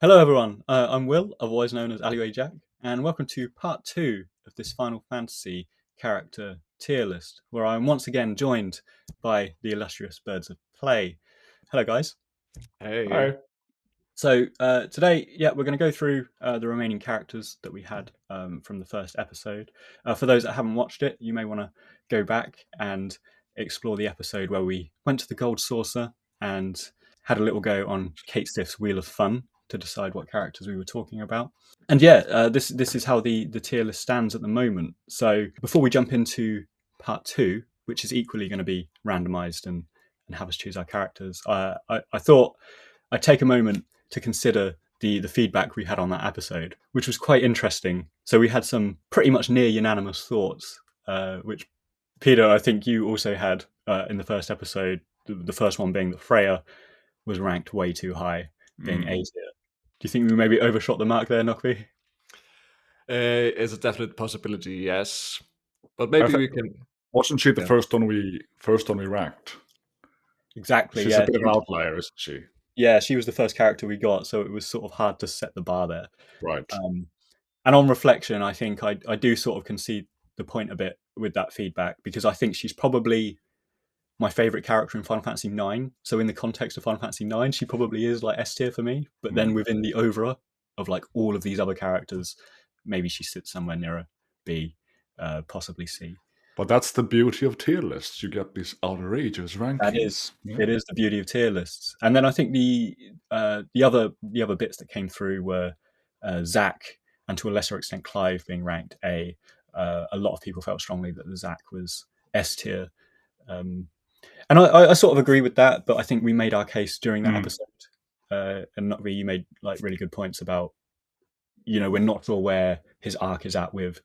Hello, everyone. I'm Will, otherwise known as Alleyway Jack, and welcome to part two of this Final Fantasy character tier list, where I'm once again joined by the illustrious Birds of Play. Hello, guys. Hey. Hi. So today, we're going to go through the remaining characters that we had from the first episode. For those that haven't watched it, you may want to go back and explore the episode where we went to the Gold Saucer and had a little go on Kate Stiff's Wheel of Fun to decide what characters we were talking about. And this is how the tier list stands at the moment. So before we jump into part two, which is equally going to be randomized and have us choose our characters, I thought I'd take a moment to consider the feedback we had on that episode, which was quite interesting. So we had some pretty much near unanimous thoughts, which Peter, I think you also had in the first episode. The first one being that Freya was ranked way too high, being A tier. Do you think we maybe overshot the mark there, Nokvi? It's a definite possibility, yes. But maybe we can. Wasn't she the first one we ranked? Exactly. She's a bit of an outlier, isn't she? Yeah, she was the first character we got, so it was sort of hard to set the bar there. Right. And on reflection, I think I do sort of concede the point a bit with that feedback, because I think she's probably my favorite character in Final Fantasy IX. So in the context of Final Fantasy IX, she probably is like S tier for me. But then within the oeuvre of like all of these other characters, maybe she sits somewhere nearer B, possibly C. But that's the beauty of tier lists. You get these outrageous rankings. That is, it is the beauty of tier lists. And then I think the other bits that came through were Zack, and to a lesser extent Clive being ranked A. A lot of people felt strongly that the Zack was S tier. And I sort of agree with that, but I think we made our case during that episode. And not really, you made like really good points about, we're not sure where his arc is at with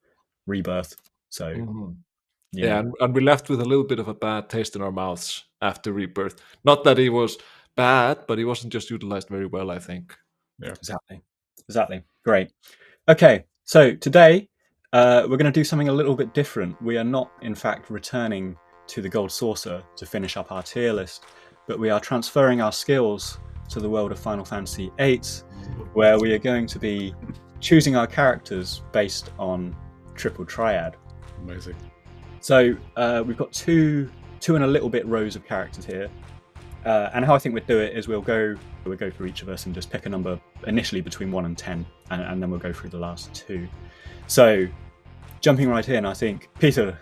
Rebirth. So yeah, and we left with a little bit of a bad taste in our mouths after Rebirth. Not that he was bad, but he wasn't just utilized very well, I think. Yeah, exactly. Great. Okay, so today we're going to do something a little bit different. We are not, in fact, returning to the Gold Saucer to finish up our tier list, but we are transferring our skills to the world of Final Fantasy VIII, where we are going to be choosing our characters based on Triple Triad. Amazing. So we've got two and a little bit rows of characters here. And how I think we'd do it is we'll go through each of us and just pick a number initially between 1 and 10, and then we'll go through the last two. So jumping right in, I think, Peter,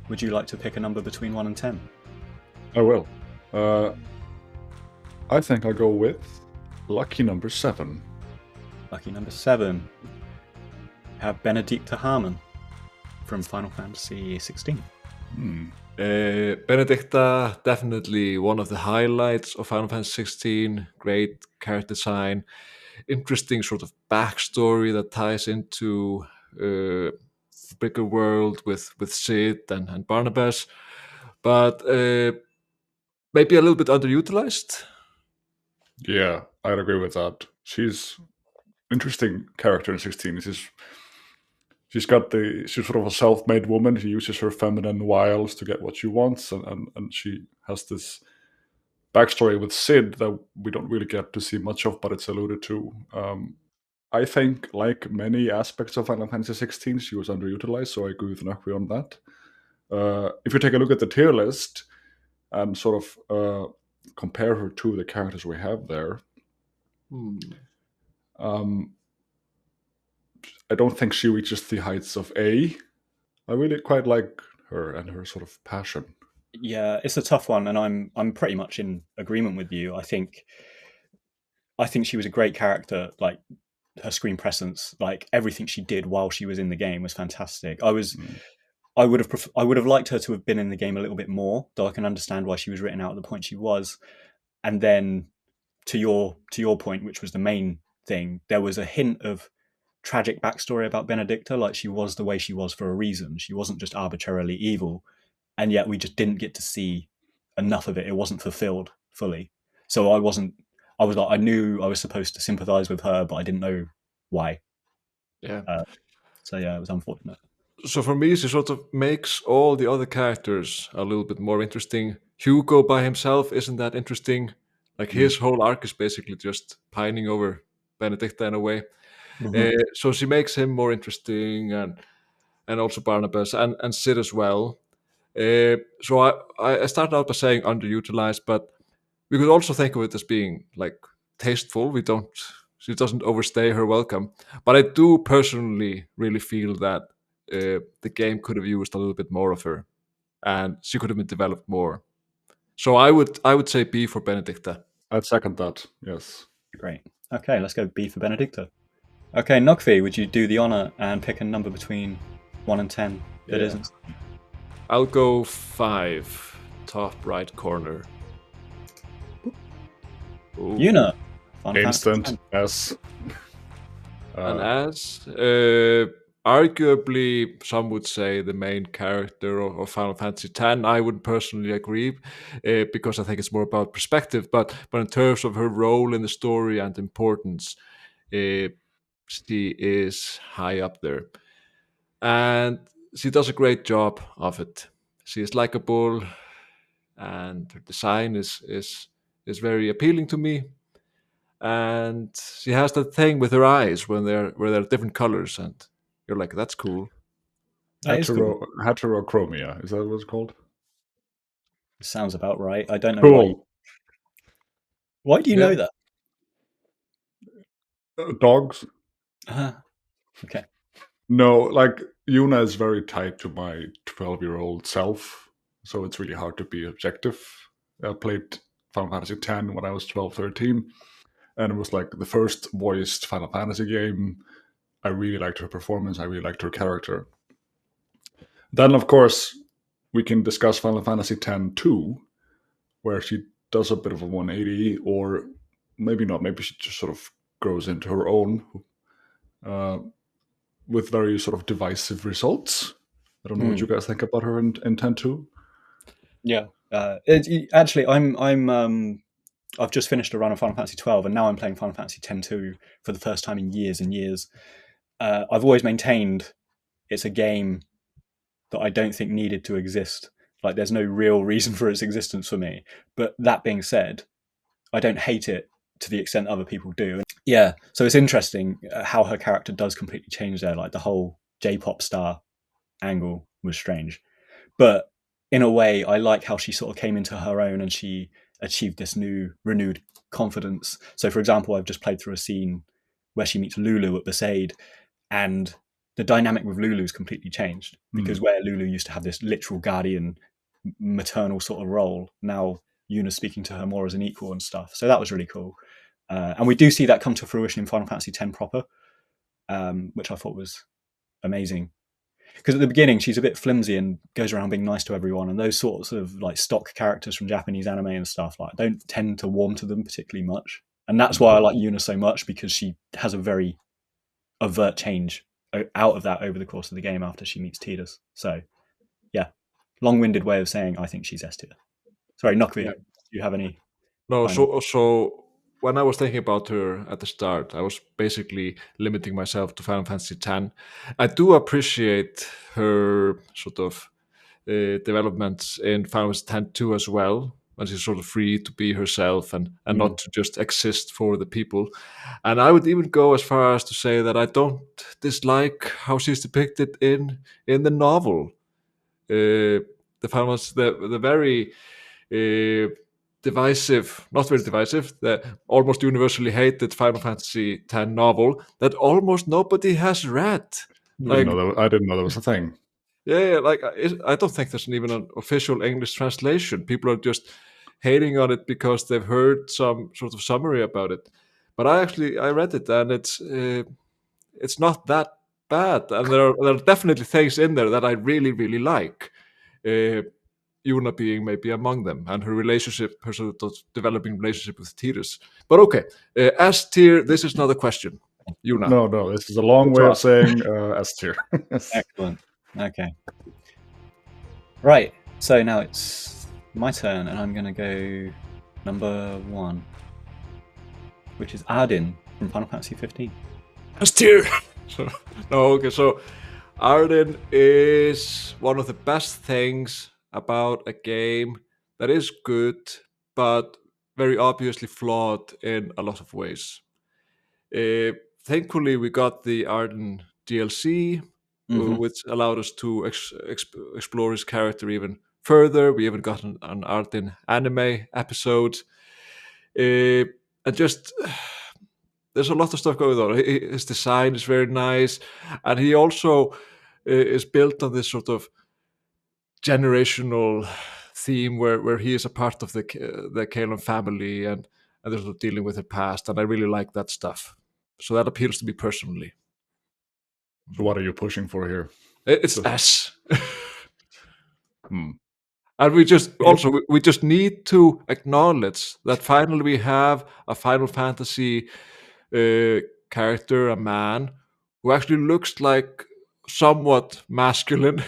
would you like to pick a number between 1 and 10? I will. I think I'll go with lucky number 7. Lucky number 7. Have Benedikta Harmon from Final Fantasy 16. Benedikta, definitely one of the highlights of Final Fantasy 16. Great character design, interesting sort of backstory that ties into the bigger world with Sid and Barnabas, but maybe a little bit underutilized. Yeah, I'd agree with that. She's interesting character in 16. She's sort of a self-made woman. She uses her feminine wiles to get what she wants, and she has this backstory with Sid that we don't really get to see much of, but it's alluded to. I think, like many aspects of Final Fantasy 16, she was underutilized, so I agree with Nakwi on that. If you take a look at the tier list and sort of compare her to the characters we have there, I don't think she reaches the heights of A. I really quite like her and her sort of passion. Yeah, it's a tough one, and I'm pretty much in agreement with you. I think she was a great character. Like her screen presence, like everything she did while she was in the game was fantastic. I would have liked her to have been in the game a little bit more, though I can understand why she was written out at the point she was. And then to your point, which was the main thing, there was a hint of tragic backstory about Benedikta, like she was the way she was for a reason. She wasn't just arbitrarily evil, and yet we just didn't get to see enough of it. It wasn't fulfilled fully. So I was like, I knew I was supposed to sympathize with her, but I didn't know why. Yeah. It was unfortunate. So for me, she sort of makes all the other characters a little bit more interesting. Hugo by himself isn't that interesting. Like his whole arc is basically just pining over Benedikta in a way. Mhm. So she makes him more interesting, and also Barnabas and Sid as well. So I started out by saying underutilized, but we could also think of it as being like tasteful. She doesn't overstay her welcome. But I do personally really feel that the game could have used a little bit more of her, and she could have been developed more. So I would say B for Benedikta. I'd second that. Yes. Great. Okay, let's go B for Benedikta. Okay, Nokvi, would you do the honor and pick a number between 1 and 10 that Yeah. isn't? I'll go 5, top right corner. Ooh. Yuna. Final Fantasy Instant. 10. Yes. And as arguably some would say the main character of Final Fantasy X, I would personally agree because I think it's more about perspective. But in terms of her role in the story and importance, she is high up there, and she does a great job of it. She is likable, and her design is very appealing to me. And she has that thing with her eyes when they're different colors, and you're like, that's cool. That is cool. Heterochromia. Is that what it's called? Sounds about right. I don't know Cool. why do you Yeah. know that? Dogs. Okay. No, like Yuna is very tied to my 12-year-old self, so it's really hard to be objective. I played Final Fantasy X when I was 12, 13, and it was like the first voiced Final Fantasy game. I really liked her performance. I really liked her character. Then, of course, we can discuss Final Fantasy X-2, where she does a bit of a 180, or maybe not. Maybe she just sort of grows into her own with very sort of divisive results. I don't know what you guys think about her in X-2. Yeah. Actually, I've just finished a run of Final Fantasy 12, and now I'm playing Final Fantasy X-2 for the first time in years and years. I've always maintained it's a game that I don't think needed to exist. Like, there's no real reason for its existence for me. But that being said, I don't hate it to the extent other people do. Yeah, so it's interesting how her character does completely change there. Like, the whole J-pop star angle was strange. But in a way, I like how she sort of came into her own and she achieved this new, renewed confidence. So, for example, I've just played through a scene where she meets Lulu at Besaid, and the dynamic with Lulu's completely changed, because where Lulu used to have this literal guardian, maternal sort of role, now Yuna's speaking to her more as an equal and stuff. So that was really cool. And we do see that come to fruition in Final Fantasy X proper, which I thought was amazing. Because at the beginning she's a bit flimsy and goes around being nice to everyone, and those sorts of like stock characters from Japanese anime and stuff, like, I don't tend to warm to them particularly much. And that's why I like Yuna so much, because she has a very overt change out of that over the course of the game after she meets Tidus. So yeah, long-winded way of saying I think she's S tier. Sorry, Nokvi, do you have any? No, final- so when I was thinking about her at the start, I was basically limiting myself to Final Fantasy X. I do appreciate her sort of developments in Final Fantasy X too as well, when she's sort of free to be herself and not to just exist for the people. And I would even go as far as to say that I don't dislike how she's depicted in the novel. The Final Fantasy, the very divisive, not very divisive, the almost universally hated Final Fantasy X novel that almost nobody has read. I didn't know that was a thing. Yeah, like I don't think there's even an official English translation. People are just hating on it because they've heard some sort of summary about it. But I read it, and it's not that bad, and there are definitely things in there that I really really like. Yuna being maybe among them, and her sort of developing relationship with Tidus. But okay, S tier. This is not a question. Yuna. No, this is a long way of saying S tier. Yes. Excellent. Okay. Right. So now it's my turn, and I'm going to go number 1, which is Ardyn from Final Fantasy 15. S tier. So Ardyn is one of the best things about a game that is good, but very obviously flawed in a lot of ways. Thankfully, we got the Ardyn DLC, which allowed us to explore his character even further. We even got an Ardyn anime episode. And just there's a lot of stuff going on. His design is very nice, and he also is built on this sort of generational theme where he is a part of the Kalon family and they're sort of dealing with their past, and I really like that stuff. So that appeals to me personally. So what are you pushing for here? It's S. Hmm. And we just need to acknowledge that finally we have a Final Fantasy character, a man who actually looks like somewhat masculine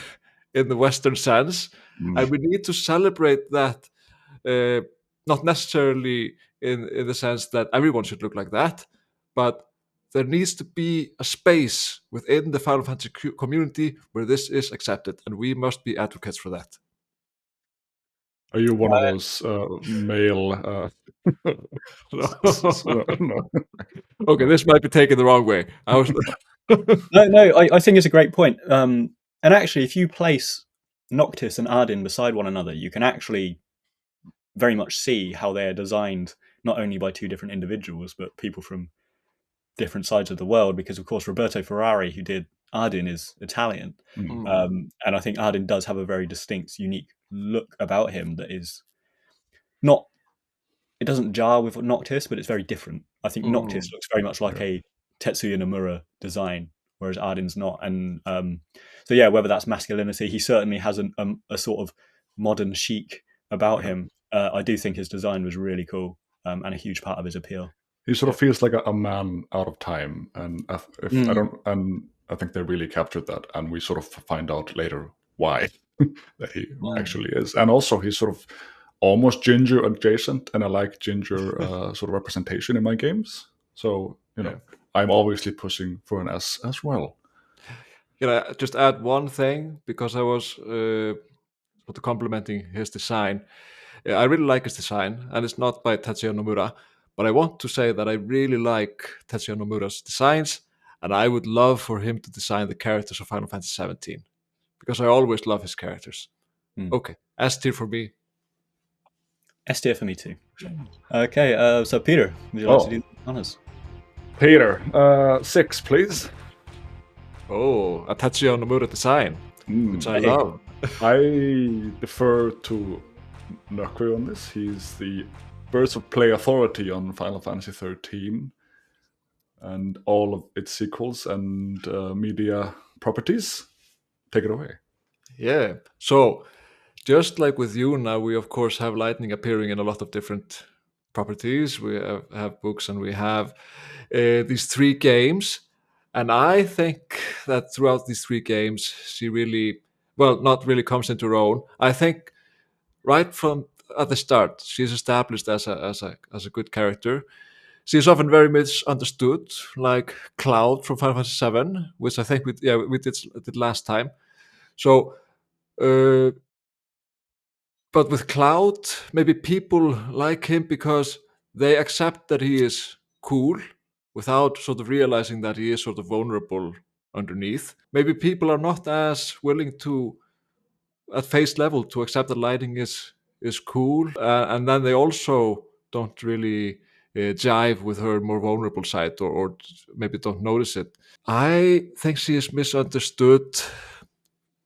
in the Western sense, and we need to celebrate that. Not necessarily in the sense that everyone should look like that, but there needs to be a space within the Final Fantasy community where this is accepted, and we must be advocates for that. Are you one of those male? No. Okay, this might be taken the wrong way. I was No, I think it's a great point. And actually, if you place Noctis and Ardyn beside one another, you can actually very much see how they're designed not only by two different individuals, but people from different sides of the world. Because, of course, Roberto Ferrari, who did Ardyn, is Italian. And I think Ardyn does have a very distinct, unique look about him that is not... It doesn't jar with Noctis, but it's very different. I think Noctis looks very much like a Tetsuya Nomura design, whereas Ardyn's not. And so, yeah, whether that's masculinity, he certainly has a sort of modern chic about him. I do think his design was really cool and a huge part of his appeal. He sort of feels like a man out of time, and I think they really captured that, and we sort of find out later why that he actually is, and also he's sort of almost ginger adjacent, and I like ginger sort of representation in my games. So I'm obviously pushing for an S as well. Can I just add one thing, because I was complimenting his design. I really like his design, and it's not by Tetsuya Nomura, but I want to say that I really like Tetsuya Nomura's designs, and I would love for him to design the characters of Final Fantasy 17, because I always love his characters. Okay, S tier for me. S tier for me too. Okay, so Peter, would you like to do the honors? Peter, 6, please. Oh, a Tetsuya Nomura design, which I love. I defer to Nokwe on this. He's the Birds of Play authority on Final Fantasy 13 and all of its sequels and media properties. Take it away. Yeah. So, just like with Yuna, we of course have lightning appearing in a lot of different properties. We have books, and we have these 3 games. And I think that throughout these 3 games, she really, not really comes into her own. I think right from at the start, she's established as a good character. She's often very misunderstood, like Cloud from Final Fantasy VII, which I think we did last time. So, but with Cloud, maybe people like him because they accept that he is cool without sort of realizing that he is sort of vulnerable underneath. Maybe people are not as willing to, at face level, to accept that lighting is cool, and then they also don't really jive with her more vulnerable side, or maybe don't notice it. I think she is misunderstood,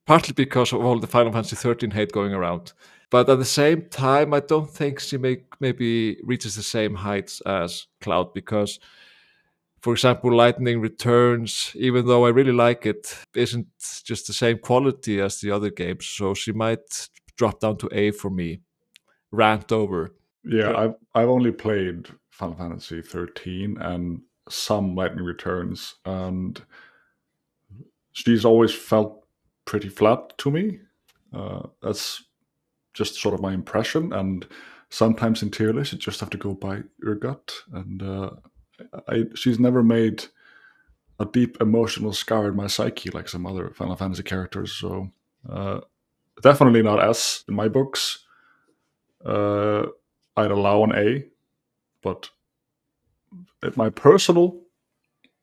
partly because of all the Final Fantasy 13 hate going around. But at the same time, I don't think she maybe reaches the same heights as Cloud, because, for example, Lightning Returns, even though I really like it, isn't just the same quality as the other games. So she might drop down to A for me. Rant over. Yeah, I've only played Final Fantasy 13 and some Lightning Returns, and she's always felt pretty flat to me. That's just sort of my impression, and sometimes in tier lists you just have to go by your gut, and she's never made a deep emotional scar in my psyche like some other Final Fantasy characters, so definitely not S in my books. I'd allow an A, but my personal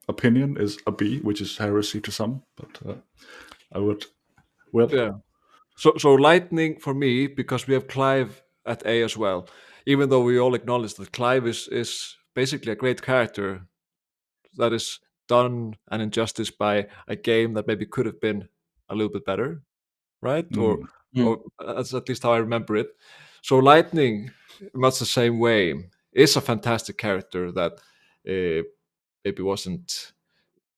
opinion is a B, which is heresy to some, but I would. Well, Yeah. So Lightning for me, because we have Clive at A as well. Even though we all acknowledge that Clive is basically a great character that is done an injustice by a game that maybe could have been a little bit better, right? mm, Or that's at least how I remember it. So Lightning, much the same way, is a fantastic character that maybe wasn't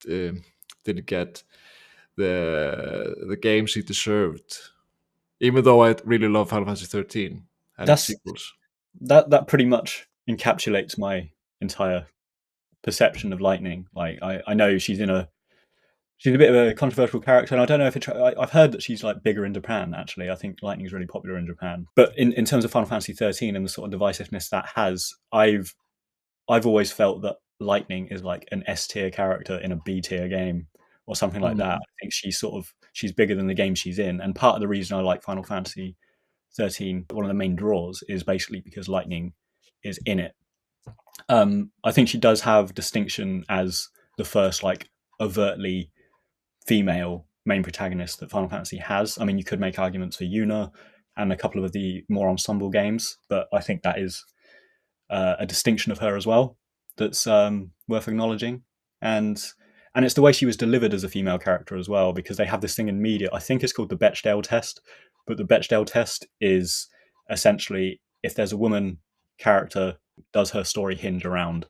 didn't get the games he deserved. Even though I really love Final Fantasy 13 and its That's sequels. that pretty much encapsulates my entire perception of Lightning. Like I know she's a bit of a controversial character, and I don't know if I've heard that she's like bigger in Japan. Actually, I think Lightning is really popular in Japan. But in terms of Final Fantasy 13 and the sort of divisiveness that has, I've always felt that Lightning is like an S tier character in a B tier game or something like that. I think she's bigger than the game she's in, and part of the reason I like Final Fantasy 13, one of the main draws, is basically because Lightning is in it. I think she does have distinction as the first like overtly female main protagonist that Final Fantasy has. I mean, you could make arguments for Yuna and a couple of the more ensemble games, but I think that is a distinction of her as well that's worth acknowledging. And it's the way she was delivered as a female character as well, because they have this thing in media. I think it's called the Bechdel test, but the Bechdel test is essentially if there's a woman character, does her story hinge around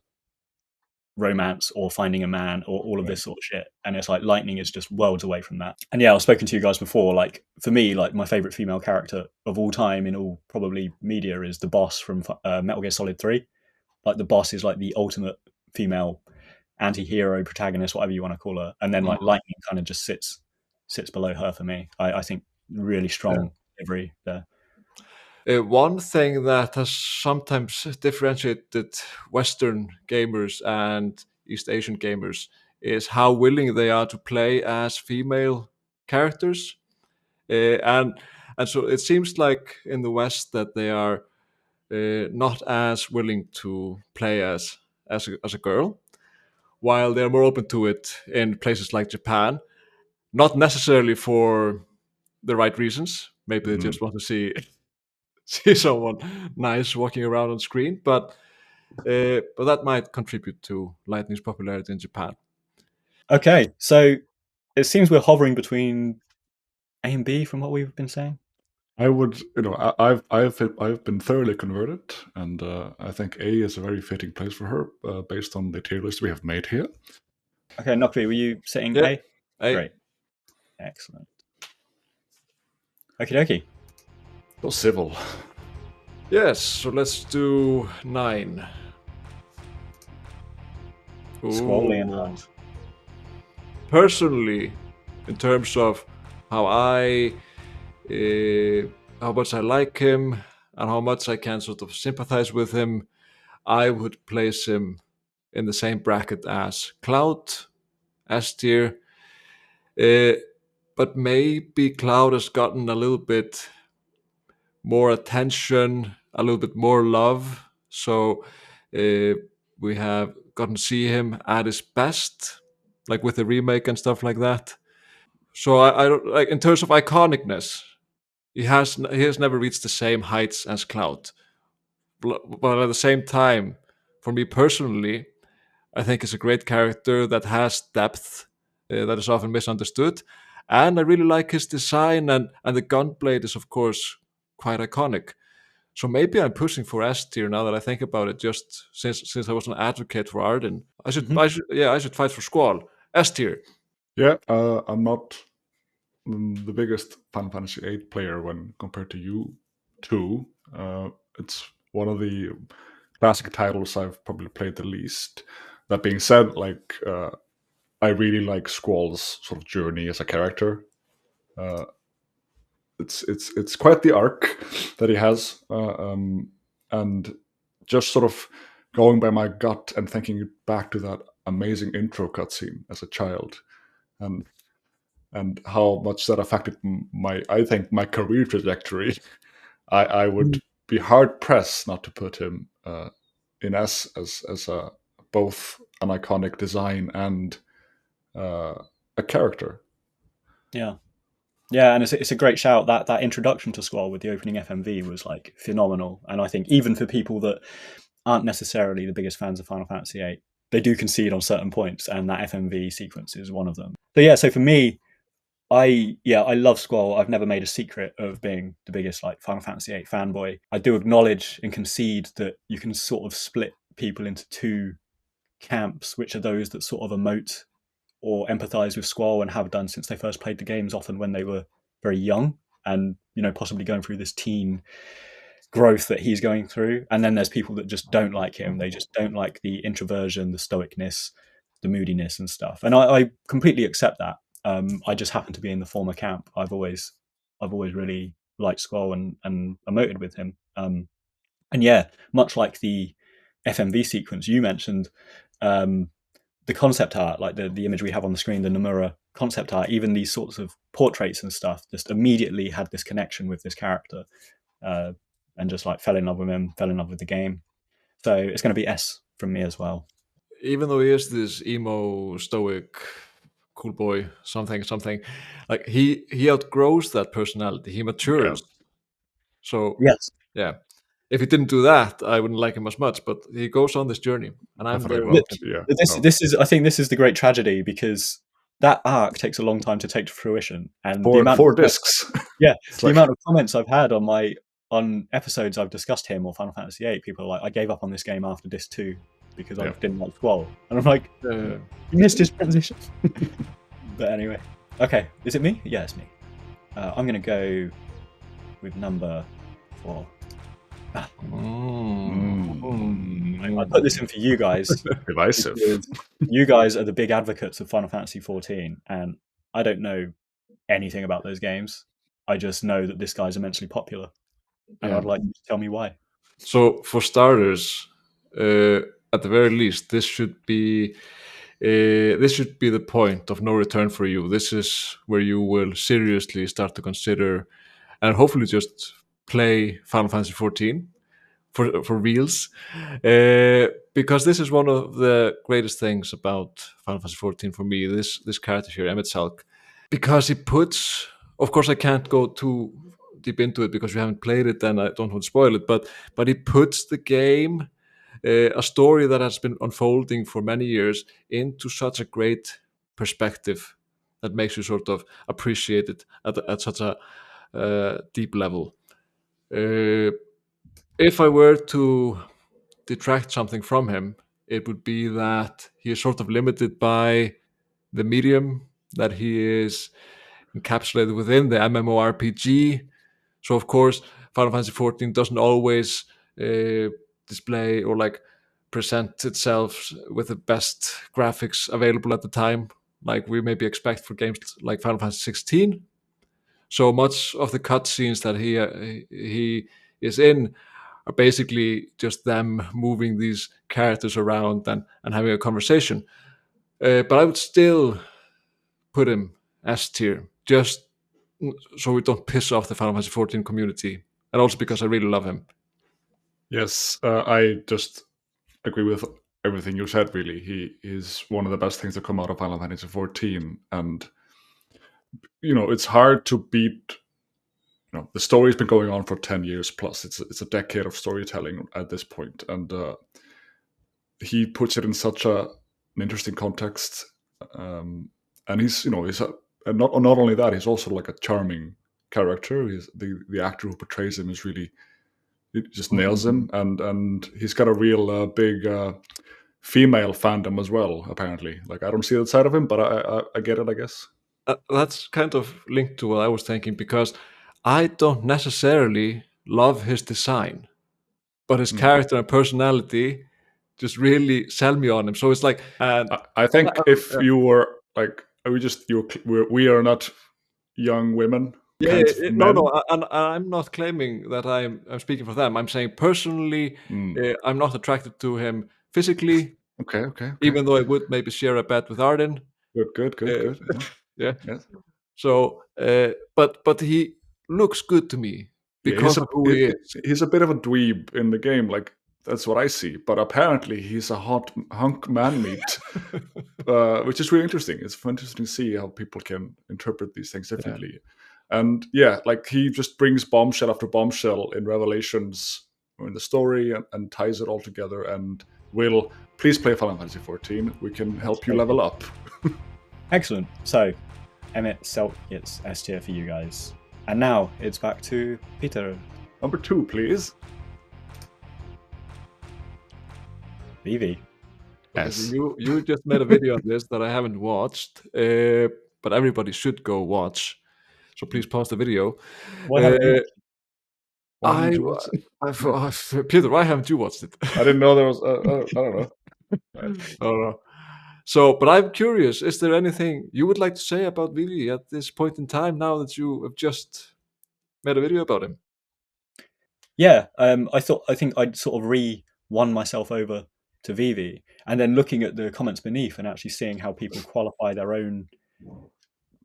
romance or finding a man or all of this sort of shit? And it's like Lightning is just worlds away from that. And yeah, I've spoken to you guys before. Like for me, like my favorite female character of all time in all probably media is the boss from Metal Gear Solid 3. Like the boss is like the ultimate female anti-hero protagonist, whatever you want to call her. And then like Lightning kind of just sits below her for me. I think really strong delivery there. One thing that has sometimes differentiated Western gamers and East Asian gamers is how willing they are to play as female characters, and so it seems like in the West that they are not as willing to play as a girl, while they're more open to it in places like Japan. Not necessarily for the right reasons. Maybe they just want to see someone nice walking around on screen, but that might contribute to Lightning's popularity in Japan. Okay, so it seems we're hovering between A and B from what we've been saying. I would, I've been thoroughly converted, and I think A is a very fitting place for her based on the tier list we have made here. Okay, Nokri, were you saying Yeah, A? Great, excellent. Okie dokie. So civil. Yes, so let's do 9. Squall Ooh. Leonhardt. Personally, in terms of how how much I like him and how much I can sort of sympathize with him, I would place him in the same bracket as Cloud, S tier. But maybe Cloud has gotten a little bit more attention, a little bit more love. So we have gotten to see him at his best, like with the remake and stuff like that. So I don't like in terms of iconicness, he has never reached the same heights as Cloud. But at the same time, for me personally, I think he's a great character that has depth that is often misunderstood. And I really like his design, and the gunblade is, of course, quite iconic. So maybe I'm pushing for S tier now that I think about it, just since I was an advocate for Ardyn. I should fight for Squall. S tier. Yeah, I'm not the biggest Final Fantasy VIII player when compared to you two. It's one of the classic titles I've probably played the least. That being said, like I really like Squall's sort of journey as a character. It's quite the arc that he has, and just sort of going by my gut and thinking back to that amazing intro cutscene as a child, and how much that affected my career trajectory. I would be hard pressed not to put him in S as a both an iconic design and a character. Yeah. Yeah, and it's a great shout. That introduction to Squall with the opening FMV was like phenomenal, and I think even for people that aren't necessarily the biggest fans of Final Fantasy VIII, they do concede on certain points, and that FMV sequence is one of them. So yeah, so for me, I love Squall. I've never made a secret of being the biggest like Final Fantasy VIII fanboy. I do acknowledge and concede that you can sort of split people into two camps, which are those that sort of emote or empathize with Squall and have done since they first played the games, often when they were very young and, you know, possibly going through this teen growth that he's going through. And then there's people that just don't like him. They just don't like the introversion, the stoicness, the moodiness and stuff. And I completely accept that. I just happen to be in the former camp. I've always really liked Squall and emoted with him. And yeah, much like the FMV sequence you mentioned, the concept art, like the image we have on the screen, the Nomura concept art, even these sorts of portraits and stuff, just immediately had this connection with this character, and just like fell in love with him, fell in love with the game. So it's going to be S from me as well. Even though he is this emo, stoic, cool boy, something, like he outgrows that personality. He matures. Yeah. So yes, yeah. If he didn't do that, I wouldn't like him as much. But he goes on this journey, and I'm very welcome. Yeah. This is, I think, this is the great tragedy, because that arc takes a long time to take to fruition, and the amount four discs. Yeah, the amount of comments I've had on episodes I've discussed him or Final Fantasy VIII, people are like, I gave up on this game after disc 2 because I didn't like Squall, and I'm like, you missed his transition. But anyway, okay, is it me? Yeah, it's me. I'm gonna go with number 4. I put this in for you guys. Divisive. You guys are the big advocates of Final Fantasy XIV, and I don't know anything about those games. I just know that this guy's immensely popular, and I'd like you to tell me why. So, for starters, at the very least, this should be the point of no return for you. This is where you will seriously start to consider, and hopefully just play Final Fantasy XIV for reals, because this is one of the greatest things about Final Fantasy XIV for me. This character here, Emet-Selch, because he puts. Of course, I can't go too deep into it because we haven't played it, and I don't want to spoil it. But he puts the game, a story that has been unfolding for many years, into such a great perspective that makes you sort of appreciate it at such a deep level. If I were to detract something from him, it would be that he is sort of limited by the medium that he is encapsulated within, the MMORPG. So of course, Final Fantasy XIV doesn't always display or like present itself with the best graphics available at the time, like we maybe expect for games like Final Fantasy XVI. So much of the cutscenes that he is in are basically just them moving these characters around and having a conversation. But I would still put him S tier, just so we don't piss off the Final Fantasy XIV community, and also because I really love him. Yes, I just agree with everything you said, really. He is one of the best things to come out of Final Fantasy XIV, and it's hard to beat. The story's been going on for 10 years plus. It's a decade of storytelling at this point, and he puts it in such an interesting context. And he's and not only that, he's also like a charming character. He's the actor who portrays him is really, it just nails him, and he's got a real big female fandom as well. Apparently, like I don't see that side of him, but I get it, I guess. That's kind of linked to what I was thinking, because I don't necessarily love his design, but his character and personality just really sell me on him. So it's like, I think if you were like, we are not young women. I'm not claiming that I'm speaking for them. I'm saying personally, I'm not attracted to him physically. Okay. Even though I would maybe share a bed with Ardyn. Good. Yeah. Yes. So, but he looks good to me because of who he is. He's a bit of a dweeb in the game. Like That's what I see. But apparently he's a hot hunk man meat, which is really interesting. It's interesting to see how people can interpret these things differently. Yeah. And yeah, like he just brings bombshell after bombshell in revelations in the story and ties it all together. And Will, please play Final Fantasy XIV. We can help you level up. Excellent. So, Emet-Selch gets S tier for you guys. And now it's back to Peter. Number 2, please. Vivi. Yes. You just made a video on this that I haven't watched, but everybody should go watch. So please pause the video. Why haven't you watched it? Peter, why haven't you watched it? I didn't know there was. I don't know. I don't know. So, but I'm curious. Is there anything you would like to say about Vivi at this point in time? Now that you have just made a video about him. Yeah, I think I'd sort of won myself over to Vivi, and then looking at the comments beneath and actually seeing how people qualify their own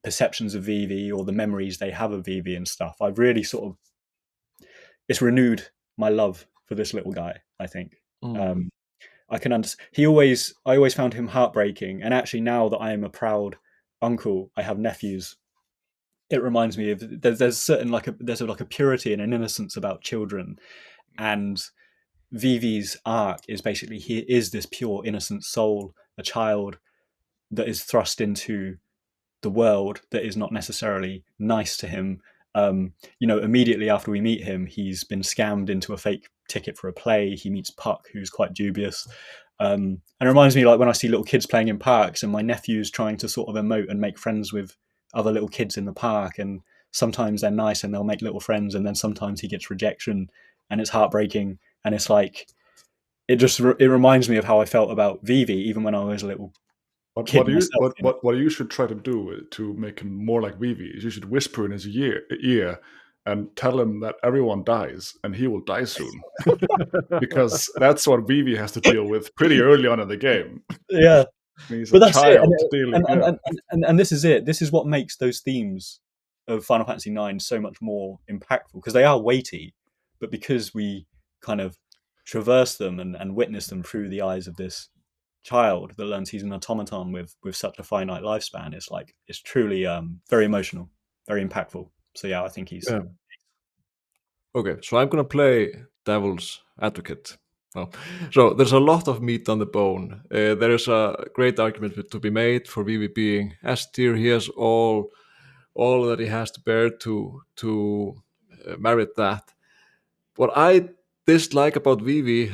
perceptions of Vivi or the memories they have of Vivi and stuff. I've really sort of it's renewed my love for this little guy. I think I can understand. I always found him heartbreaking, and actually now that I am a proud uncle, I have nephews. It reminds me of there's certain there's a purity and an innocence about children, and Vivi's arc is basically he is this pure innocent soul, a child that is thrust into the world that is not necessarily nice to him. Immediately after we meet him, he's been scammed into a fake ticket for a play. He meets Puck, who's quite dubious. And it reminds me like when I see little kids playing in parks and my nephew's trying to sort of emote and make friends with other little kids in the park, and sometimes they're nice and they'll make little friends, and then sometimes he gets rejection and it's heartbreaking, and it's like it reminds me of how I felt about Vivi even when I was a little kid. What you should try to do to make him more like Vivi is you should whisper in his ear and tell him that everyone dies and he will die soon. Because that's what Vivi has to deal with pretty early on in the game. Yeah. He's a child dealing. And this is it. This is what makes those themes of Final Fantasy IX so much more impactful, because they are weighty, but because we kind of traverse them and witness them through the eyes of this child that learns he's an automaton with such a finite lifespan, it's truly very emotional, very impactful. So yeah, I think he's okay. So I'm gonna play devil's advocate. So there's a lot of meat on the bone. There is a great argument to be made for Vivi being S tier. He has all that he has to bear to merit that. What I dislike about Vivi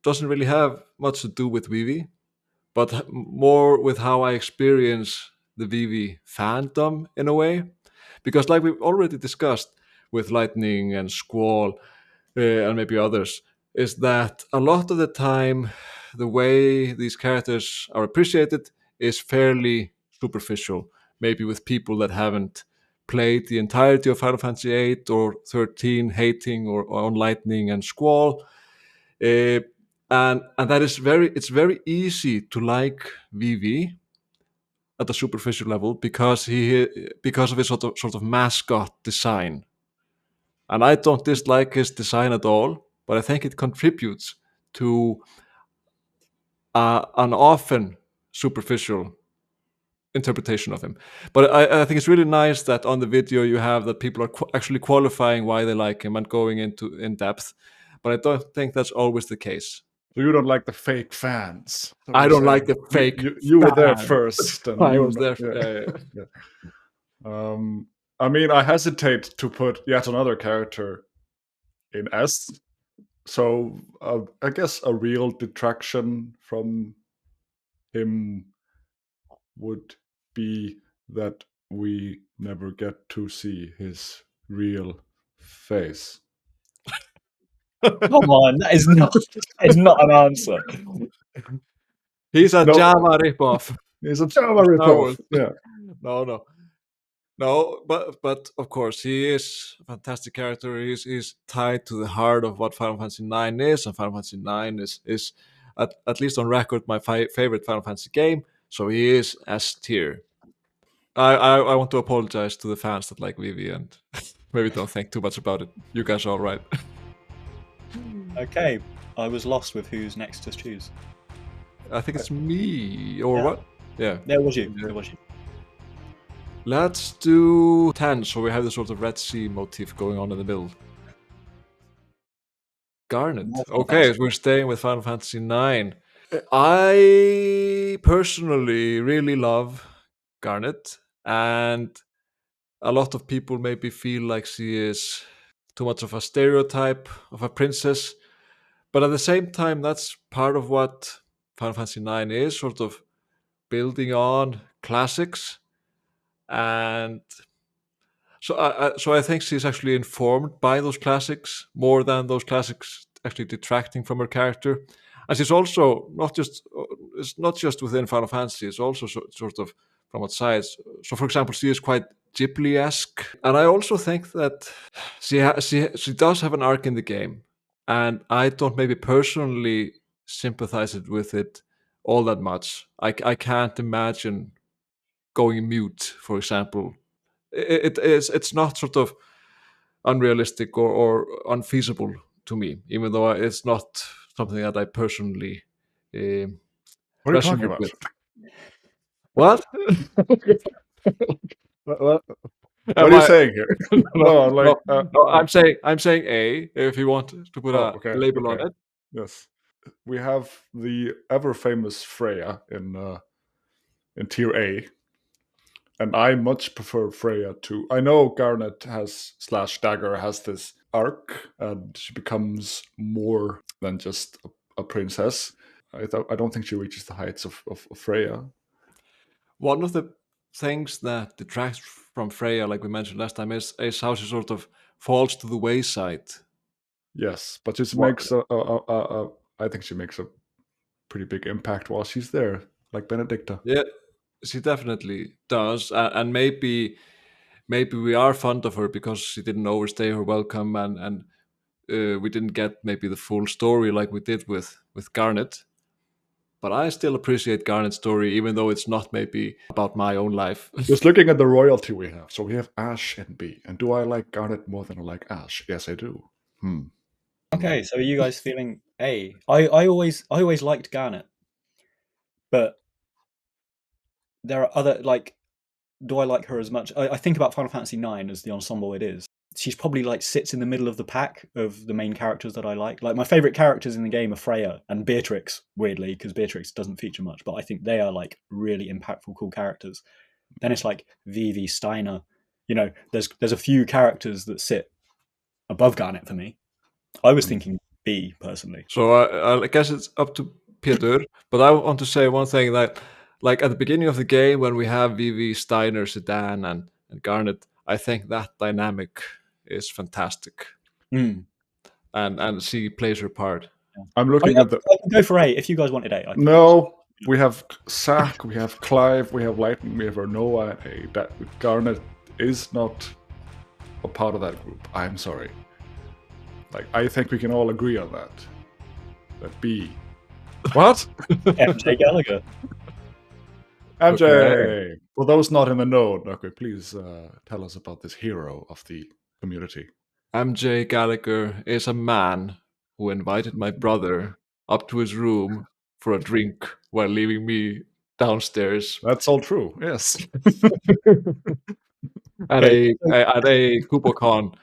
doesn't really have much to do with Vivi, but more with how I experience the Vivi fandom in a way. Because like we've already discussed with Lightning and Squall and maybe others, is that a lot of the time the way these characters are appreciated is fairly superficial, maybe with people that haven't played the entirety of Final Fantasy VIII or 13 hating or on Lightning and Squall. And that is it's very easy to like Vivi at a superficial level because of his sort of mascot design. And I don't dislike his design at all, but I think it contributes to an often superficial interpretation of him. But I think it's really nice that on the video you have that people are actually qualifying why they like him and going into in depth. But I don't think that's always the case. So you don't like the fake fans? I don't like the fake. You were there first. And I was there. Yeah. I mean, I hesitate to put yet another character in S. So I guess a real detraction from him would be that we never get to see his real face. Come on, that is not an answer. He's a Java ripoff. He's a Java ripoff. Yeah. No, but of course he is a fantastic character. He's tied to the heart of what Final Fantasy IX is, and Final Fantasy IX is at least on record my favorite Final Fantasy game. So he is S tier. I want to apologize to the fans that like Vivi and maybe don't think too much about it. You guys are all right. Okay, I was lost with who's next to choose. I think it's me, or Yeah. what? Yeah. There was you. There was you. Let's do 10, so we have the sort of Red Sea motif going on in the middle. Garnet. More Final Okay, Fantasy. we're staying with Final Fantasy 9. I personally really love Garnet, and a lot of people maybe feel like she is too much of a stereotype of a princess. But at the same time, that's part of what Final Fantasy 9 is, sort of building on classics. And so I think she's actually informed by those classics more than those classics actually detracting from her character. And she's also it's not just within Final Fantasy, it's also sort of from outside. So, for example, she is quite Ghibli-esque, and I also think that she does have an arc in the game, and I don't maybe personally sympathize with it all that much. I can't imagine going mute, for example. It's not sort of unrealistic or unfeasible to me, even though it's not something that I personally What are you talking resonate about? with. What? What Am are you I- saying here? No, like no, I'm saying A. If you want to put a okay, label okay. on it. Yes, we have the ever famous Freya in tier A, and I much prefer Freya to. I know Garnet has / Dagger has this arc, and she becomes more than just a princess. I don't think she reaches the heights of Freya. One of the things that detracts from Freya, like we mentioned last time, is how she sort of falls to the wayside. Yes, but she What- makes I think she makes a pretty big impact while she's there, like Benedikta. Yeah, she definitely does, and maybe we are fond of her because she didn't overstay her welcome, and we didn't get maybe the full story like we did with Garnet. But I still appreciate Garnet's story, even though it's not maybe about my own life. Just looking at the royalty we have. So we have Ash and B. And do I like Garnet more than I like Ash? Yes, I do. Okay, so are you guys feeling A? I always liked Garnet, but there are other like. Do I like her as much? I think about Final Fantasy IX as the ensemble it is. She's probably like sits in the middle of the pack of the main characters that I like. Like my favorite characters in the game are Freya and Beatrix, weirdly, because Beatrix doesn't feature much, but I think they are like really impactful, cool characters. Then it's like Vivi, Steiner. You know, there's a few characters that sit above Garnet for me. I was thinking B personally. So I guess it's up to Peter, but I want to say one thing that, like at the beginning of the game, when we have Vivi, Steiner, Sedan, and Garnet, I think that dynamic is fantastic, and she plays her part. I'm looking at the. I can go for A if you guys wanted A. No, we have Zack, we have Clive, we have Lightning, we have Arnoa and A. That Garnet is not a part of that group. I'm sorry. Like, I think we can all agree on that. That B. What? MJ Gallagher. MJ! Okay. For those not in the know, okay, please tell us about this hero of the community. MJ Gallagher is a man who invited my brother up to his room for a drink while leaving me downstairs That's all true, yes. at a KupoCon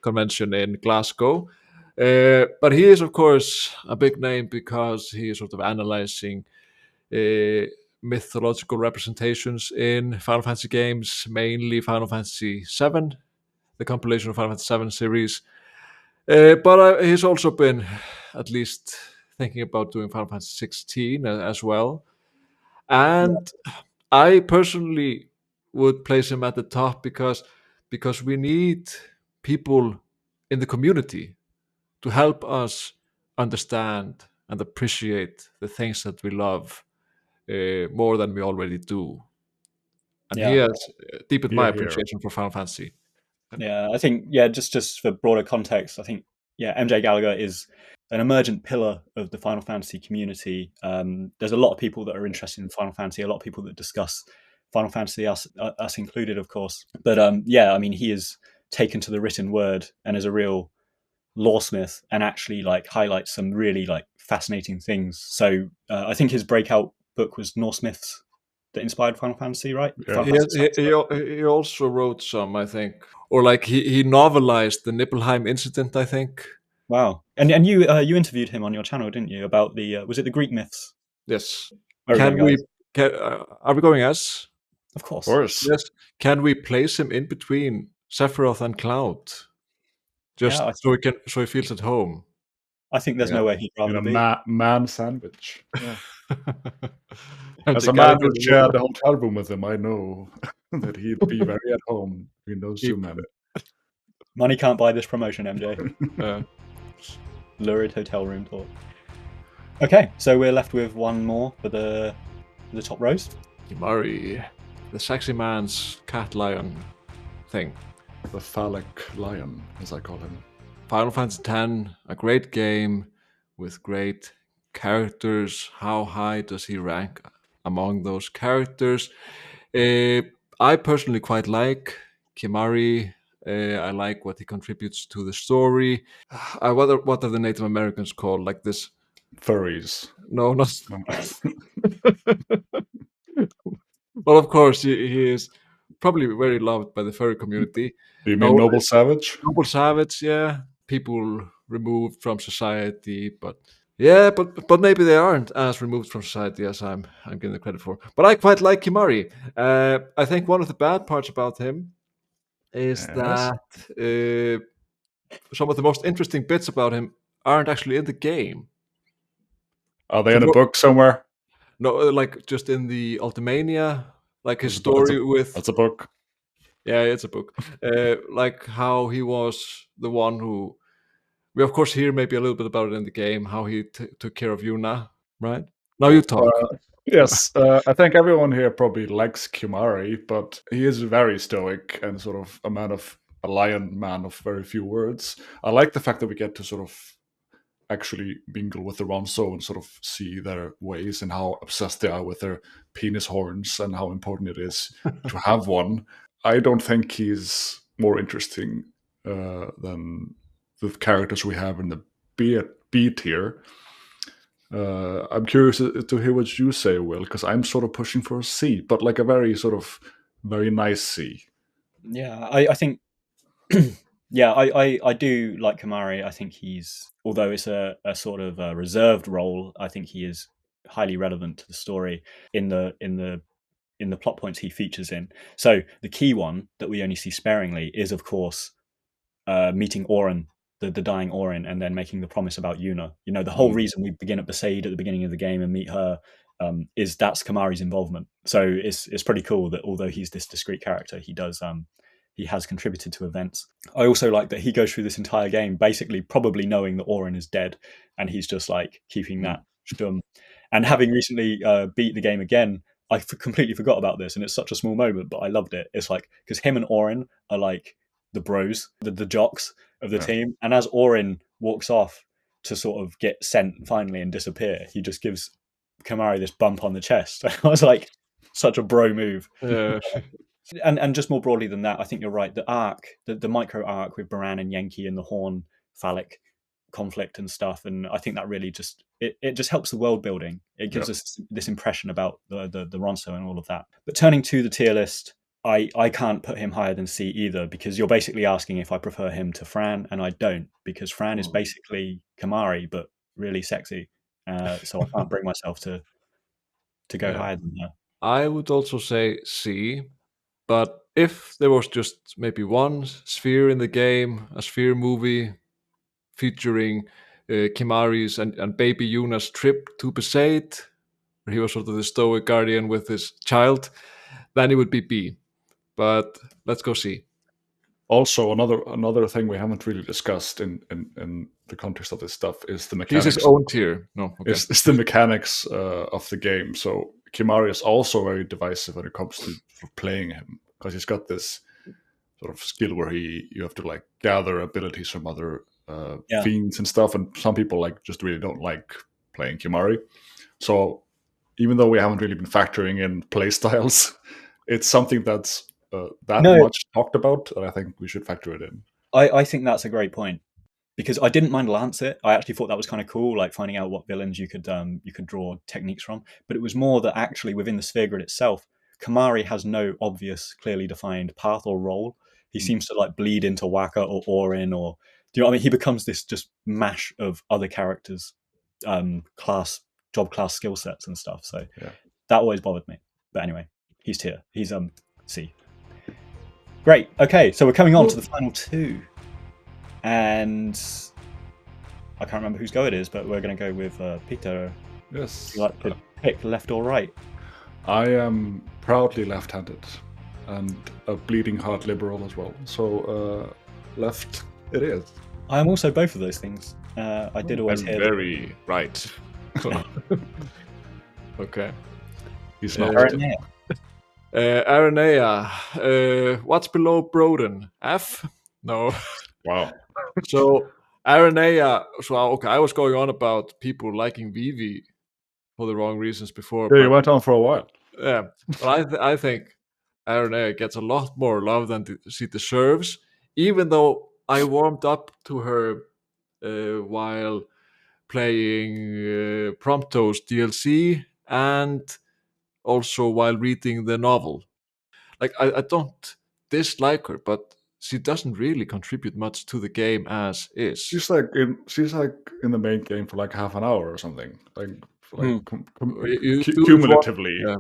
convention in Glasgow. But he is, of course, a big name because he is sort of analyzing mythological representations in Final Fantasy games, mainly Final Fantasy VII, the compilation of Final Fantasy VII series. But he's also been at least thinking about doing Final Fantasy 16 as well. And I personally would place him at the top because we need people in the community to help us understand and appreciate the things that we love more than we already do. And he has deepened my Here. appreciation for Final Fantasy. Yeah, I think just for broader context, I think MJ Gallagher is an emergent pillar of the Final Fantasy community. There's a lot of people that are interested in Final Fantasy, a lot of people that discuss Final Fantasy, us included, of course. But I mean, he is taken to the written word and is a real lawsmith and actually like highlights some really like fascinating things. So I think his breakout book was Norse Myths that inspired Final Fantasy, right? Yeah. He also wrote some, I think, or like he novelized the Nibelheim incident, I think. Wow. And you interviewed him on your channel, didn't you, about the was it the Greek myths? Yes. Where are we going, guys? Are we going as? Of course. Of course. Yes. Can we place him in between Sephiroth and Cloud? Just Yeah, so he feels at home. I think there's Yeah. nowhere he'd rather In be. a man sandwich. Yeah. And As the a guy man who with the shared the hotel room with him, I know that he'd be very at home between those two men. Money can't buy this promotion, MJ. Uh, Lurid hotel room talk. Okay, so we're left with one more for the top rows. Kimahri, the sexy man's cat lion thing. The phallic lion, as I call him. Final Fantasy X, a great game with great characters. How high does he rank among those characters? I personally quite like Kimahri. I like what he contributes to the story. What are the Native Americans called? Like this? Furries. No, not. Well, of course, he is probably very loved by the furry community. Do you mean Noble Savage? Noble Savage, yeah. People removed from society, but yeah, but maybe they aren't as removed from society as I'm giving the credit for. But I quite like Kimahri. I think one of the bad parts about him is that some of the most interesting bits about him aren't actually in the game. Are they in a book somewhere? No, like just in the Ultimania, like his story with. That's a book. Yeah, it's a book. Like how he was the one who. We of course hear maybe a little bit about it in the game, how he took care of Yuna, right? Now you talk. Yes, I think everyone here probably likes Kimahri, but he is very stoic and sort of a lion man of very few words. I like the fact that we get to sort of actually mingle with the Ronso and sort of see their ways and how obsessed they are with their penis horns and how important it is to have one. I don't think he's more interesting than the characters we have in the B tier. I'm curious to hear what you say, Will, because I'm sort of pushing for a C, but like a very nice C. Yeah, I think. Yeah, I do like Kimahri. I think he's, although it's a sort of a reserved role, I think he is highly relevant to the story in the plot points he features in. So the key one that we only see sparingly is, of course, meeting Auron, the dying Auron, and then making the promise about Yuna. You know, the whole reason we begin at Besaid at the beginning of the game and meet her is that's Kimahri's involvement. So it's pretty cool that although he's this discrete character, he has contributed to events. I also like that he goes through this entire game basically probably knowing that Auron is dead, and he's just like keeping that stum. And having recently beat the game again, I completely forgot about this, and it's such a small moment, but I loved it. It's like, because him and Auron are like the bros, the jocks of the team, and as Auron walks off to sort of get sent finally and disappear, he just gives Kimahri this bump on the chest. I was like, such a bro move. And just more broadly than that, I think you're right. The arc, the micro arc with Baran and Yankee and the Horn phallic conflict and stuff, and I think that really just it just helps the world building. It gives us this impression about the Ronso and all of that. But turning to the tier list, I can't put him higher than C either, because you're basically asking if I prefer him to Fran, and I don't, because Fran is basically Kimahri but really sexy. So I can't bring myself to go higher than her. I would also say C, but if there was just maybe one sphere in the game, a sphere movie featuring Kimahri's and baby Yuna's trip to Besaid, where he was sort of the stoic guardian with his child, then it would be B. But let's go C. Also, another thing we haven't really discussed in the context of this stuff is the mechanics. He's his own tier. No, okay. It's the mechanics of the game. So Kimahri is also very divisive when it comes to playing him, because he's got this sort of skill where you have to like gather abilities from other fiends and stuff, and some people like just really don't like playing Kimahri. So even though we haven't really been factoring in play styles, it's something that's much talked about, and I think we should factor it in. I think that's a great point. because I didn't mind Lancet. I actually thought that was kind of cool, like finding out what villains you could draw techniques from. But it was more that actually within the sphere grid itself, Kimahri has no obvious, clearly defined path or role. He seems to like bleed into Waka or Orin, or do you know what I mean? He becomes this just mash of other characters, job class skill sets and stuff. So that always bothered me. But anyway, he's here. He's C. Great. Okay, so we're coming on to the final two. And I can't remember whose go it is, but we're going to go with Peter. Yes. You like to pick left or right? I am proudly left-handed and a bleeding heart liberal as well. So left it is. I am also both of those things. I did always I'm hear very right. Okay. He's not. Aranea. Aranea. What's below Broden? F? No. Wow. So Aranea. So okay, I was going on about people liking Vivi for the wrong reasons before. Yeah, you went on for a while. Yeah, but I think Aranea gets a lot more love than she deserves. Even though I warmed up to her while playing Prompto's DLC and also while reading the novel. Like I don't dislike her, but she doesn't really contribute much to the game as is. She's like in the main game for like half an hour or something. Cumulatively. Yeah.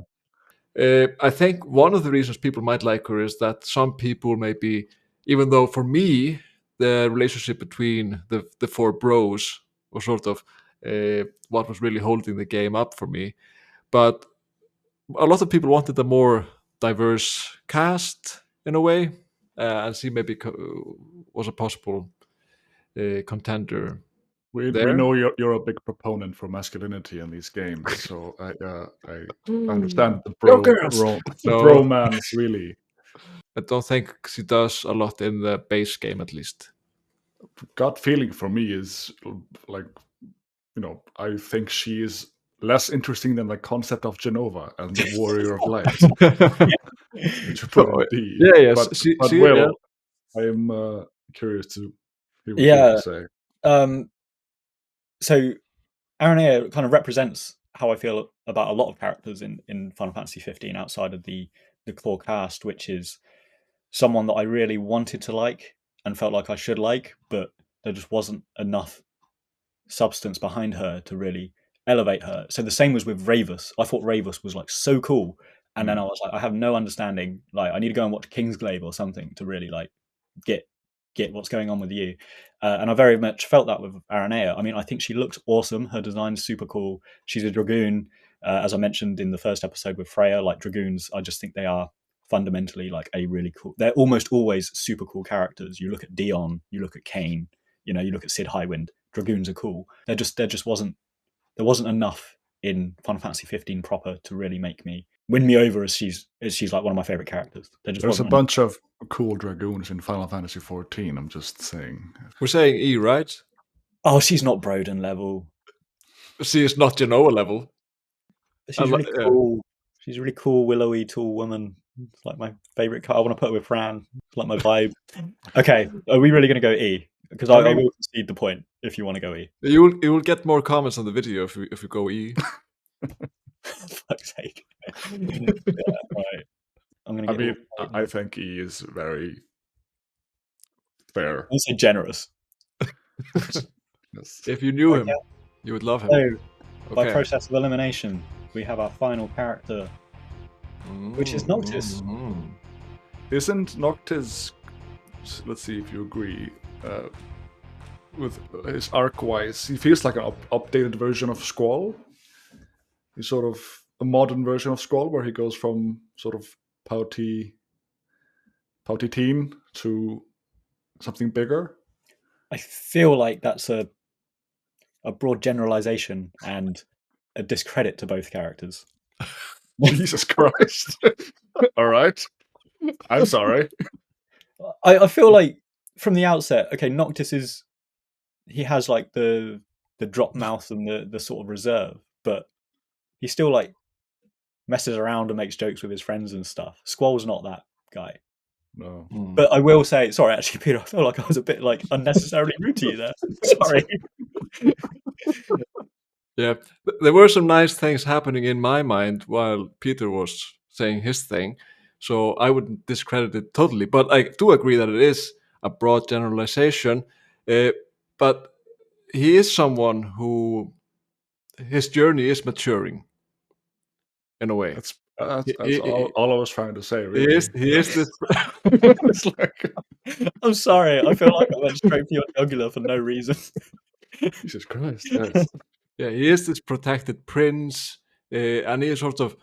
I think one of the reasons people might like her is that some people maybe, even though for me the relationship between the four bros was sort of what was really holding the game up for me, but a lot of people wanted a more diverse cast in a way, and she maybe was a possible contender. We know you're a big proponent for masculinity in these games, so I understand the bromance really. I don't think she does a lot in the base game, at least. Gut feeling for me is like, I think she is less interesting than the concept of Genova and the Warrior of Light. Which you put in D. Yeah, yes. But Will, I am curious to hear what you have to say. So Aranea kind of represents how I feel about a lot of characters in Final Fantasy 15 outside of the core cast, which is someone that I really wanted to like and felt like I should like, but there just wasn't enough substance behind her to really elevate her. So the same was with Ravus. I thought Ravus was like so cool, and then I was like, I have no understanding. Like, I need to go and watch Kingsglaive or something to really like get what's going on with you. And I very much felt that with Aranea. I mean, I think she looks awesome. Her design's super cool. She's a Dragoon, as I mentioned in the first episode with Freya. Like Dragoons, I just think they are fundamentally like a really cool. They're almost always super cool characters. You look at Dion, you look at Kain, you look at Sid Highwind. Dragoons are cool. There wasn't enough in Final Fantasy 15 proper to really win me over as she's like one of my favorite characters. There's a bunch of cool Dragoons in Final Fantasy 14. I'm just saying. We're saying E, right? Oh, she's not Broden level. She is not Genoa level. She's really cool. She's a really cool, willowy, tall woman. It's like my favorite car. I want to put her with Fran. It's like my vibe. Okay, are we really going to go E? Because I will concede the point if you want to go E. You will get more comments on the video if you go E. Fuck's sake. Right. I'm gonna get. I think E is very fair. I say generous. Yes. If you knew him, you would love him. So, by process of elimination, we have our final character, which is Noctis. Isn't Noctis? Let's see if you agree. With his arc-wise, he feels like an updated version of Squall. He's sort of a modern version of Squall, where he goes from sort of pouty teen to something bigger. I feel like that's a broad generalization and a discredit to both characters. Jesus Christ! All right, I'm sorry. I feel like from the outset, okay, Noctis he has like the drop mouth and the sort of reserve, but he still like messes around and makes jokes with his friends and stuff. Squall's not that guy. No. But I will say, sorry, actually, Peter, I feel like I was a bit like unnecessarily rude to you there. Sorry. Yeah, there were some nice things happening in my mind while Peter was saying his thing, so I wouldn't discredit it totally. But I do agree that it is a broad generalization. But he is someone who his journey is maturing in a way. That's He- all I was trying to say, he really. is this. It's like, I'm sorry. I feel like I went straight for your jugular for no reason. Jesus Christ, yes. Yeah, he is this protected prince, and he is sort of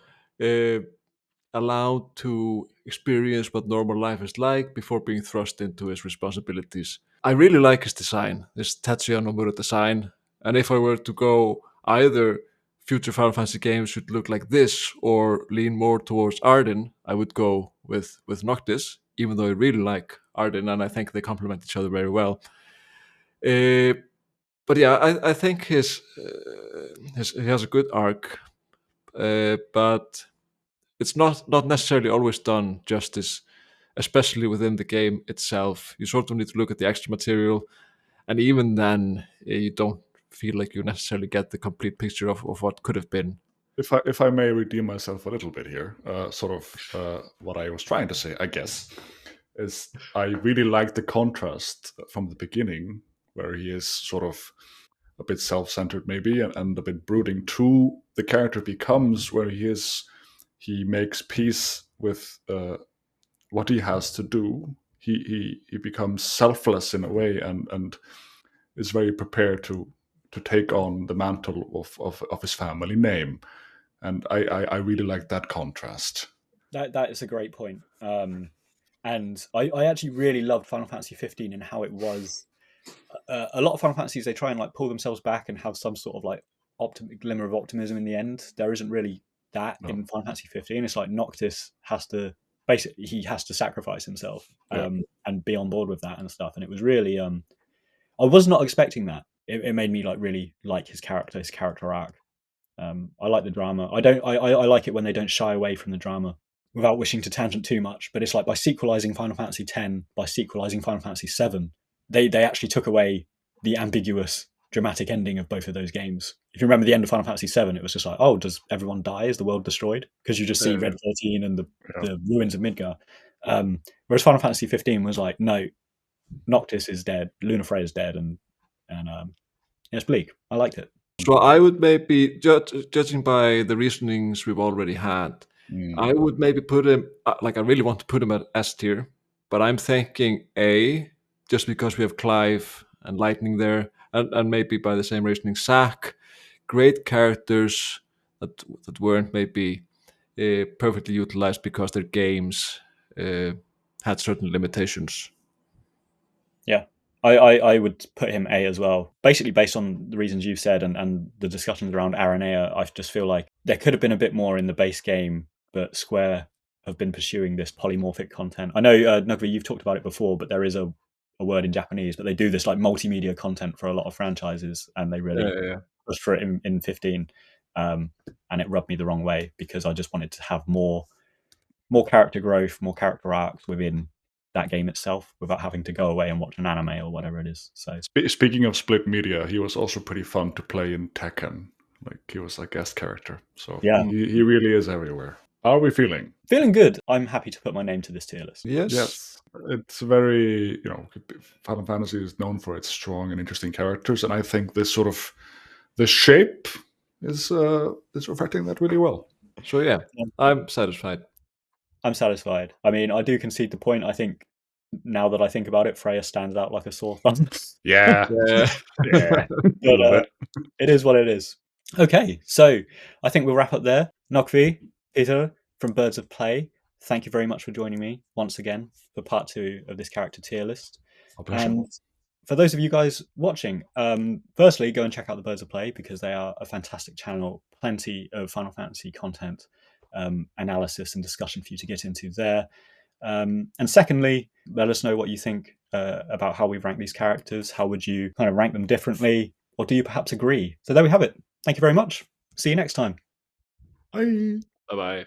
allowed to experience what normal life is like before being thrust into his responsibilities. I really like his design, this Tetsuya Nomura design, and if I were to go either future Final Fantasy games should look like this or lean more towards Ardyn, I would go with Noctis, even though I really like Ardyn and I think they complement each other very well. But yeah, I think he has a good arc, but it's not necessarily always done justice, especially within the game itself. You sort of need to look at the extra material, and even then, you don't feel like you necessarily get the complete picture of what could have been. If I may redeem myself a little bit here, what I was trying to say, I guess, is I really like the contrast from the beginning, where he is sort of a bit self-centered maybe and a bit brooding, to the character becomes where he makes peace with what he has to do. He becomes selfless in a way and is very prepared to take on the mantle of his family name. And I really like that contrast. That is a great point. And I actually really loved Final Fantasy 15 and how it was. A lot of Final Fantasies, they try and like pull themselves back and have some sort of like glimmer of optimism in the end. There isn't really that in Final Fantasy 15. It's like Noctis has to he has to sacrifice himself and be on board with that and stuff. And it was really I was not expecting that. It made me like really like his character arc. I like the drama. I like it when they don't shy away from the drama without wishing to tangent too much. But it's like by sequelizing Final Fantasy X, by sequelizing Final Fantasy VII, they actually took away the ambiguous dramatic ending of both of those games. If you remember the end of Final Fantasy VII, it was just like, oh, does everyone die? Is the world destroyed? Because you just see Red 13 and the ruins of Midgar. Whereas Final Fantasy 15 was like, no, Noctis is dead, Lunafreya is dead, and it's bleak. I liked it. So I would maybe, judging by the reasonings we've already had, I would maybe put him, like I really want to put him at S tier, but I'm thinking A, just because we have Clive and Lightning there, and maybe by the same reasoning, Zack, great characters that weren't maybe perfectly utilized because their games had certain limitations. Yeah, I would put him A as well. Basically, based on the reasons you've said and the discussions around Aranea, I just feel like there could have been a bit more in the base game, but Square have been pursuing this polymorphic content. I know, Nugvi, you've talked about it before, but there is a word in Japanese, but they do this like multimedia content for a lot of franchises, and they really pushed for it in 15. And it rubbed me the wrong way because I just wanted to have more character growth, more character arcs within that game itself without having to go away and watch an anime or whatever it is. So speaking of split media, he was also pretty fun to play in Tekken. Like he was a guest character. So yeah, he really is everywhere. How are we feeling? Feeling good. I'm happy to put my name to this tier list. Yes. It's very, Final Fantasy is known for its strong and interesting characters, and I think this sort of the shape is reflecting that really well. So yeah, I'm satisfied. I'm satisfied. I mean, I do concede the point. I think now that I think about it, Freya stands out like a sore thumb. Yeah. But, it is what it is. Okay, so I think we'll wrap up there. Nocvi, Peter from Birds of Play, thank you very much for joining me once again for part 2 of this character tier list. And for those of you guys watching, firstly, go and check out the Birds of Play because they are a fantastic channel. Plenty of Final Fantasy content, analysis and discussion for you to get into there. And secondly, let us know what you think about how we rank these characters. How would you kind of rank them differently? Or do you perhaps agree? So there we have it. Thank you very much. See you next time. Bye. Bye-bye.